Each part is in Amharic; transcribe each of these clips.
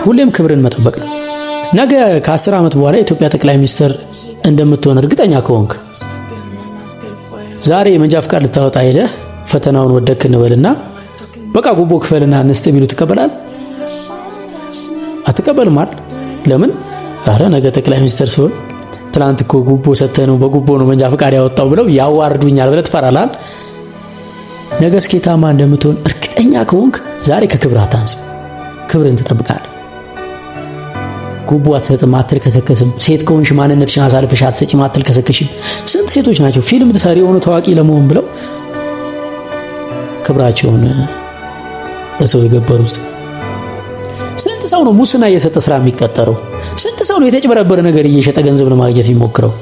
ሁሌም ክብርን መጠበቅ ነው። ነገ ከ10 ዓመት በኋላ የኢትዮጵያ ጠቅላይ ሚኒስትር እንደምትሆን እርግጠኛ ከሆንክ ዛሬ የመንጃ ፍቃድ ልታወጣ ሄደህ ፈተናውን ወደክ እንበልና በቃ ጉቦ ክፈልና እንስጥ ቢሉ ትቀበላል? አትቀበልም አይደል? ለምን? አረ ነገ ጠቅላይ ሚኒስትር ሲሆን ትላንት እኮ ጉቦ ሰጥተህ ነው በጉቦ ነው መንጃ ፍቃድ ያወጣው ብለው ያዋርዱኛል ብለህ ትፈራለህ። ነገ ስኬታማ እንደምትሆን እርግጠኛ ከሆንክ ዛሬ ከክብር አታንስም። ክብርን ትጠብቃለህ። ጉቦ አትሰጥም፣ አትልከሰከስም። ሴት ከሆንሽ ማንነትሽን አሳልፈሽ አትሰጪም፣ አትልከሰከሽም። ስንት ሴቶች ናቸው ፊልም ተሰሪ ሆነው ታዋቂ ለመሆን ብለው ክብራቸውን ለሰው የገበሩት? ስንት ሰው ነው ሙስና እየሰጠ ስራ የሚቀጠረው? ስንት ሰው ነው የተጭበረበረ ነገር እየሸጠ ገንዘብ ለማግኘት የሚሞክረው?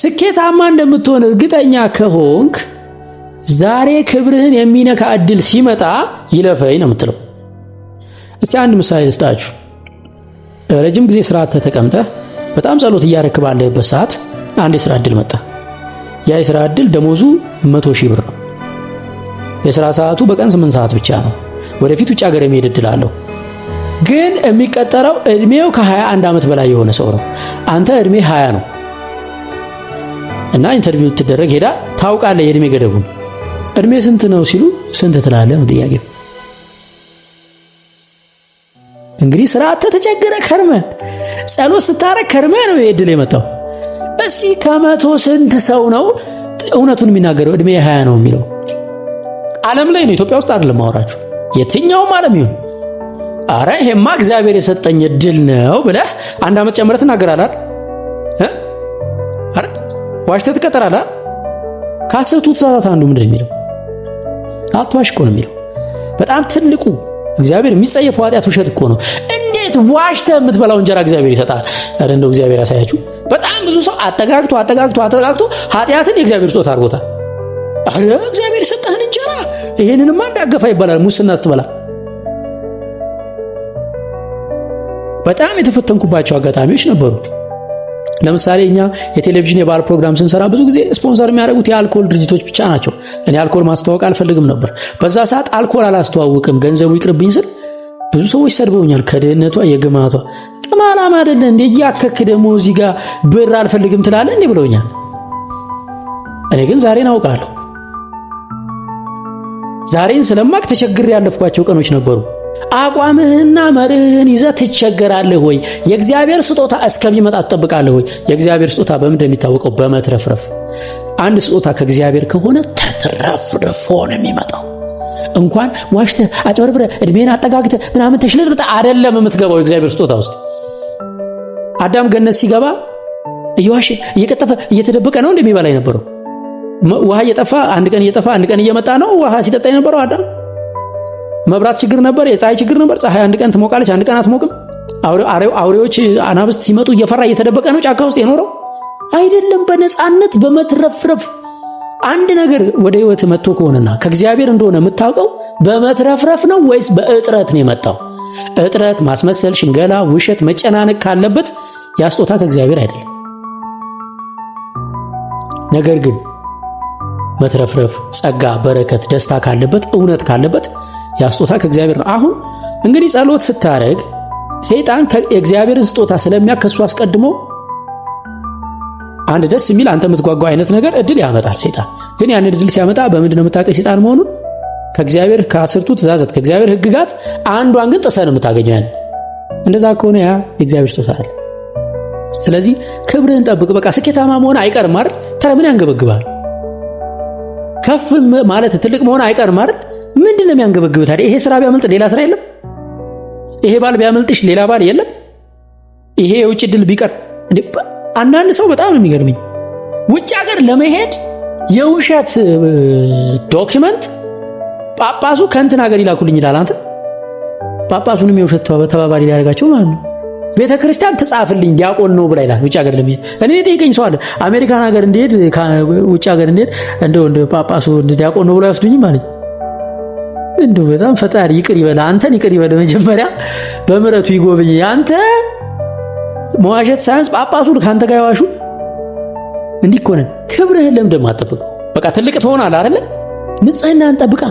ስኬታማ እንደምትሆን እርግጠኛ ከሆንክ ዛሬ ክብርህን የሚነካ እድል ሲመጣ ይለፈኝ ነው የምትለው። እስቲ አንድ ምሳሌ ልስጣችሁ። ረጅም ጊዜ ስራ ተቀምጠህ በጣም ጸሎት እያረክ ባለበት ሰዓት አንድ የስራ እድል መጣ። ያ የስራ እድል ደሞዙ 100,000 ብር ነው። የስራ ሰዓቱ በቀን 8 ሰዓት ብቻ ነው። ወደፊት ውጭ ሀገር የሚሄድ እድል አለው። ግን የሚቀጠረው እድሜው ከ21 ዓመት በላይ የሆነ ሰው ነው። አንተ እድሜ 20 ነው እና ኢንተርቪው ትደረግ ሄዳ ታውቃለህ የእድሜ ገደቡን። እድሜ ስንት ነው ሲሉ ስንት ትላለህ ነው ጥያቄው። እንግዲህ ስራ ተቸገረ ከርመ ጸሎት ስታረክ ከርመ ነው የእድል የመጣው። እስቲ ከመቶ ስንት ሰው ነው እውነቱን የሚናገረው እድሜ 20 ነው የሚለው? ዓለም ላይ ነው፣ ኢትዮጵያ ውስጥ አይደለም ማወራችሁ። የትኛውም ዓለም ይሁን አረ ይሄማ እግዚአብሔር የሰጠኝ እድል ነው ብለህ 1 ዓመት ጨምረህ ትናገራለህ አረ ዋሽተህ ትቀጠራለህ። ከአስርቱ ትእዛዛት አንዱ ምንድን ነው የሚለው? አትዋሽ እኮ ነው የሚለው። በጣም ትልቁ እግዚአብሔር የሚጸየፈው ኃጢአት ውሸት እኮ ነው። እንዴት ዋሽተህ የምትበላው እንጀራ እግዚአብሔር ይሰጣል? አረ እንደው እግዚአብሔር ያሳያችሁ። በጣም ብዙ ሰው አጠጋግቶ ኃጢአትን የእግዚአብሔር ስጦታ አድርጎታል። አረ እግዚአብሔር የሰጠህን እንጀራ ይሄንንማ እንዳገፋ ይባላል ሙስና ስትበላ። በጣም የተፈተንኩባቸው አጋጣሚዎች ነበሩ። ለምሳሌ እኛ የቴሌቪዥን የባህል ፕሮግራም ስንሰራ ብዙ ጊዜ ስፖንሰር የሚያደርጉት የአልኮል ድርጅቶች ብቻ ናቸው። እኔ አልኮል ማስተዋወቅ አልፈልግም ነበር። በዛ ሰዓት አልኮል አላስተዋውቅም ገንዘቡ ይቅርብኝ ስል ብዙ ሰዎች ሰድበውኛል። ከድህነቷ የግማቷ ቅማላም አይደለ እንዴ እያከክ ደግሞ እዚህ ጋር ብር አልፈልግም ትላለህ እንዴ ብለውኛል። እኔ ግን ዛሬን አውቃለሁ። ዛሬን ስለማቅ ተቸግሬ ያለፍኳቸው ቀኖች ነበሩ። አቋምህና መርህን ይዘህ ትቸገራለህ ወይ? የእግዚአብሔር ስጦታ እስከሚመጣ ትጠብቃለህ ወይ? የእግዚአብሔር ስጦታ በምን እንደሚታወቀው? በመትረፍረፍ። አንድ ስጦታ ከእግዚአብሔር ከሆነ ተትረፍርፎ ነው የሚመጣው። እንኳን ዋሽተህ አጭበርብረህ እድሜን አጠጋግተህ ምናምን ተሽለጥለጥ አይደለም የምትገባው የእግዚአብሔር ስጦታ ውስጥ። አዳም ገነት ሲገባ እየዋሸ እየቀጠፈ እየተደበቀ ነው እንደሚበላ የነበረው። ውሃ እየጠፋ አንድ ቀን እየጠፋ አንድ ቀን እየመጣ ነው ውሃ ሲጠጣ የነበረው አዳም። መብራት ችግር ነበር፣ የፀሐይ ችግር ነበር። ፀሐይ አንድ ቀን ትሞቃለች፣ አንድ ቀን አትሞቅም። አውሬዎች አናብስት ሲመጡ እየፈራ እየተደበቀ ነው ጫካ ውስጥ የኖረው አይደለም። በነፃነት በመትረፍረፍ አንድ ነገር ወደ ህይወት መጥቶ ከሆነና ከእግዚአብሔር እንደሆነ የምታውቀው በመትረፍረፍ ነው ወይስ በእጥረት ነው የመጣው? እጥረት፣ ማስመሰል፣ ሽንገላ፣ ውሸት፣ መጨናነቅ ካለበት ያ ስጦታ ከእግዚአብሔር አይደለም። ነገር ግን መትረፍረፍ፣ ጸጋ፣ በረከት፣ ደስታ ካለበት፣ እውነት ካለበት ያ ስጦታ ከእግዚአብሔር ነው። አሁን እንግዲህ ጸሎት ስታረግ ሰይጣን የእግዚአብሔርን ስጦታ ስለሚያከሱ አስቀድሞ አንድ ደስ የሚል አንተ የምትጓጓው አይነት ነገር እድል ያመጣል ሰይጣን። ግን ያን እድል ሲያመጣ በምንድን ነው የምታውቀው ሰይጣን መሆኑን? ከእግዚአብሔር ከአስርቱ ትእዛዛት ከእግዚአብሔር ሕግጋት አንዷን ግን ጥሰህ ነው የምታገኘው ያን። እንደዛ ከሆነ ያ የእግዚአብሔር ስጦታ አይደል። ስለዚህ ክብርህን ጠብቅ። በቃ ስኬታማ መሆን አይቀርም አይደል? ታዲያ ምን ያንገበግባል? ከፍ ማለት ትልቅ መሆን አይቀርም አይደል? ምንድነው የሚያንገበግብህ ታዲያ? ይሄ ስራ ቢያመልጥ ሌላ ስራ የለም? ይሄ ባል ቢያመልጥሽ ሌላ ባል የለም? ይሄ የውጭ ድል ቢቀር አንዳንድ ሰው በጣም ነው የሚገርመኝ። ውጭ ሀገር ለመሄድ የውሸት ዶክመንት ጳጳሱ ከእንትን ሀገር ይላኩልኝ ይላል። አንተ ጳጳሱንም የውሸት ተባባሪ ሊያደርጋቸው ማለት ነው። ቤተክርስቲያን ተጻፍልኝ ዲያቆን ነው ብላ ይላል። ውጭ ሀገር ለመሄድ እኔ ጠይቀኝ ሰው አለ አሜሪካን ሀገር እንደሄድ ውጭ ሀገር እንደሄድ እንደ ጳጳሱ ዲያቆን ነው ብላ ያስዱኝ ማለት እንደው በጣም ፈጣሪ ይቅር ይበል፣ አንተን ይቅር ይበል። መጀመሪያ በምሕረቱ ይጎብኝ። አንተ መዋሸት ሳይንስ ጳጳሱ ካንተ ጋር ያዋሹ እንዲህ እኮ ነን። ክብርህን ለምን እንደማትጠብቅ? በቃ ትልቅ ትሆናለህ አይደል? ንጽህናን ጠብቃ።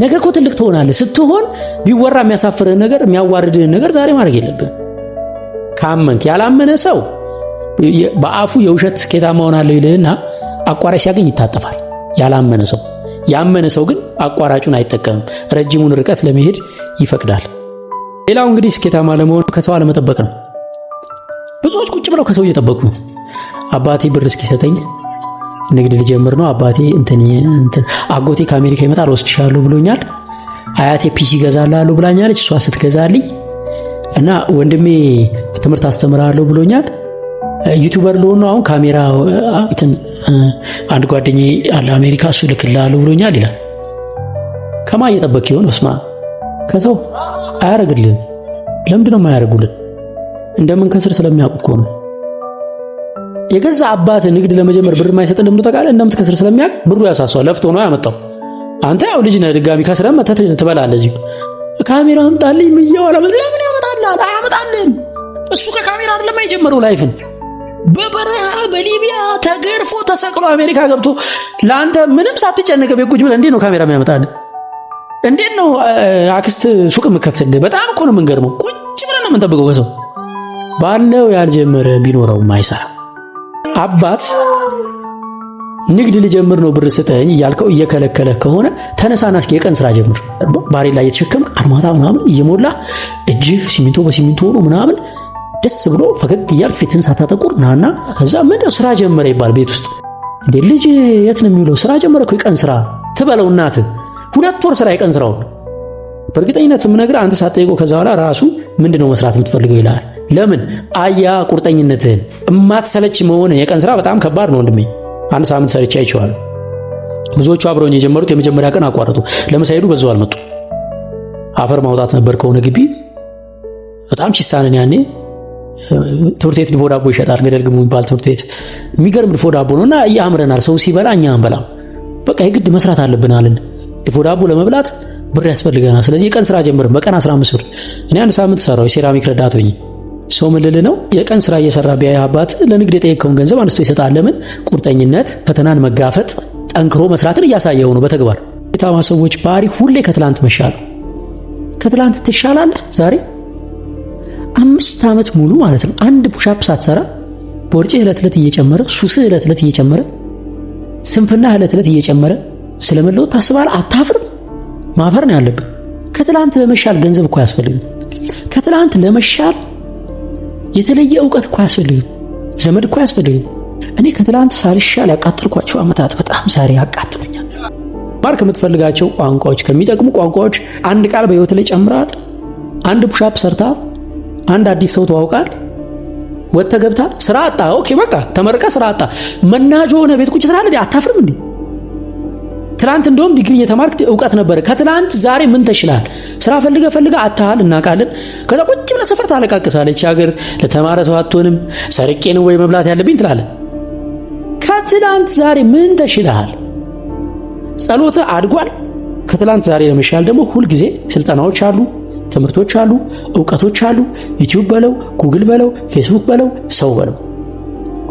ነገ እኮ ትልቅ ትሆናለህ። ስትሆን ቢወራ የሚያሳፍርህን ነገር የሚያዋርድህን ነገር ዛሬ ማድረግ የለብህም። ካመንክ ያላመነ ሰው በአፉ የውሸት ስኬታማ ሆናለሁ ይልህና አቋራጭ ሲያገኝ ይታጠፋል። ያመነ ሰው ግን አቋራጩን አይጠቀምም። ረጅሙን ርቀት ለመሄድ ይፈቅዳል። ሌላው እንግዲህ ስኬታማ ለመሆን ከሰው አለመጠበቅ ነው። ብዙዎች ቁጭ ብለው ከሰው እየጠበቁ ነው። አባቴ ብር እስኪሰጠኝ ንግድ ልጀምር ነው። አባቴ አጎቴ ከአሜሪካ ይመጣል ወስድሻለሁ ብሎኛል። አያቴ ፒሲ ገዛላለሁ ብላኛለች፣ እሷ ስትገዛልኝ እና ወንድሜ ትምህርት አስተምራለሁ ብሎኛል። ዩቲዩበር ልሆን ነው አሁን ካሜራ አንድ ጓደኛዬ አለ አሜሪካ፣ እሱ ልክልሃለሁ ብሎኛል ይላል። ከማ እየጠበቅ ይሆን? በስማ ከተው አያረግልን። ለምንድን ነው የማያረጉልን? እንደምን ከስር ስለሚያውቁ እኮ ነው። የገዛ አባት ንግድ ለመጀመር ብር የማይሰጥ ለምን ተቃለ? እንደምትከስር ስለሚያውቅ ብሩ ያሳሰዋል። ለፍቶ ነው ያመጣው። አንተ ያው ልጅ ነህ፣ ድጋሚ ከስረም ትበላለህ። እዚህ ካሜራ አምጣልኝ ምየዋላ ለምን ያመጣልሃል? አያመጣልህም። እሱ ከካሜራ አይደለም የጀመረው ላይፍን በበረሃ በሊቢያ ተገርፎ ተሰቅሎ አሜሪካ ገብቶ ለአንተ ምንም ሳትጨነቅ በቁጭ ብለህ እንዴት ነው ካሜራ የሚያመጣልህ? እንዴት ነው አክስት ሱቅ የምከፍትልህ? በጣም እኮ ነው የምንገርመው። ቁጭ ብለን ነው የምንጠብቀው ከሰው ባለው ያልጀመረ ቢኖረው ማይሰራ አባት ንግድ ልጀምር ነው ብር ስጠኝ እያልከው እየከለከለ ከሆነ ተነሳና እስኪ የቀን ስራ ጀምር። ባሬላ እየተሸከምክ አርማታ ምናምን እየሞላ እጅህ ሲሚንቶ በሲሚንቶ ሆኖ ምናምን ደስ ብሎ ፈገግ እያልክ ፊትን ሳታጠቁር ናና ከዛ ምንድነው ስራ ጀመረ ይባል ቤት ውስጥ እንዴ ልጅ የት ነው የሚውለው? ስራ ጀመረ እኮ የቀን ስራ ትበለው እናት 2 ወር ስራ የቀን ስራው በእርግጠኝነት የምነግርህ አንተ ሳትጠይቀው ከዛ በኋላ ራሱ ምንድነው መስራት የምትፈልገው ይላል። ለምን አያ ቁርጠኝነትህን እማትሰለች መሆን። የቀን ስራ በጣም ከባድ ነው ወንድሜ። 1 ሳምንት ሰርቼ አይቼዋለሁ። ብዙዎቹ አብረውኝ የጀመሩት የመጀመሪያ ቀን አቋረጡ። ለምሳይዱ በዛው አልመጡ። አፈር ማውጣት ነበር ከሆነ ግቢ በጣም ቺስታንን ያኔ ትምህርት ቤት ድፎ ዳቦ ይሸጣል። ገደል ግቡ የሚባል ትምህርት ቤት የሚገርም ድፎ ዳቦ ነውና ያምረናል። ሰው ሲበላ እኛ አንበላም። በቃ የግድ መስራት አለብን አለን። ድፎ ዳቦ ለመብላት ብር ያስፈልገናል። ስለዚህ የቀን ስራ ጀመርን። በቀን 15 ብር። እኔ 1 ሳምንት ሰራው የሴራሚክ ረዳት ሆኜ። ሰው ምን ልል ነው? የቀን ስራ እየሰራ ቢያይ አባት ለንግድ የጠየቀውን ገንዘብ አንስቶ ይሰጣል። ለምን? ቁርጠኝነት፣ ፈተናን መጋፈጥ፣ ጠንክሮ መስራትን እያሳየው ነው በተግባር። የታማ ሰዎች ባህሪ ሁሌ ከትላንት መሻል። ከትላንት ትሻላለህ ዛሬ 5 ዓመት ሙሉ ማለት ነው። አንድ ፑሻፕ ሳትሰራ ቦርጭህ ዕለት ዕለት እየጨመረ፣ ሱስህ ዕለት ዕለት እየጨመረ፣ ስንፍናህ ዕለት ዕለት እየጨመረ ስለመለወጥ ታስባለህ? አታፍርም? ማፈር ነው ያለብህ። ከትላንት ለመሻል ገንዘብ እኮ አያስፈልግም። ከትላንት ለመሻል የተለየ ዕውቀት እኮ አያስፈልግም። ዘመድ እኮ አያስፈልግም። እኔ ከትላንት ሳልሻል ያቃጠልኳቸው ዓመታት በጣም ዛሬ ያቃጥሉኛል። ማር ከምትፈልጋቸው ቋንቋዎች ከሚጠቅሙ ቋንቋዎች አንድ ቃል በህይወት ላይ ጨምራል። አንድ ፑሻፕ ሰርታል። አንድ አዲስ ሰው ተዋውቃል። ወጥተህ ገብታል። ስራ አጣ። ኦኬ በቃ ተመረቀ። ስራ አጣ። መናጆ ሆነ ቤት ቁጭ ትላለህ። አታፍርም እንዴ? ትላንት እንደውም ዲግሪ የተማርክ ዕውቀት ነበር። ከትላንት ዛሬ ምን ተሽላል? ስራ ፈልገህ አታሃል እናውቃለን። ከዛ ቁጭ ብለህ ሰፈር ታለቃቅሳለች። ሀገር ለተማረ ሰው አትሆንም። ሰርቄ ነው ወይ መብላት ያለብኝ ትላለህ። ከትላንት ዛሬ ምን ተሽልሃል? ጸሎትህ አድጓል። ከትላንት ዛሬ ለመሻል ደግሞ ሁልጊዜ ስልጠናዎች አሉ፣ ትምህርቶች አሉ፣ ዕውቀቶች አሉ። ዩቲዩብ በለው፣ ጉግል በለው፣ ፌስቡክ በለው፣ ሰው በለው።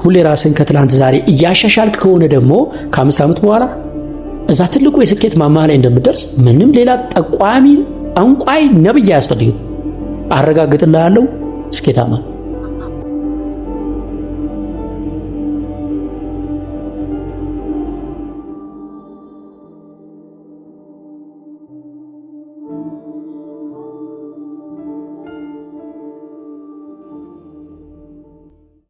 ሁሌ ራስን ከትላንት ዛሬ እያሻሻልክ ከሆነ ደግሞ ከ5 ዓመት በኋላ እዛ ትልቁ የስኬት ማማ ላይ እንደምትደርስ ምንም ሌላ ጠቋሚ፣ ጠንቋይ፣ ነብይ አያስፈልግም። አረጋግጥልሃለሁ። ስኬታማ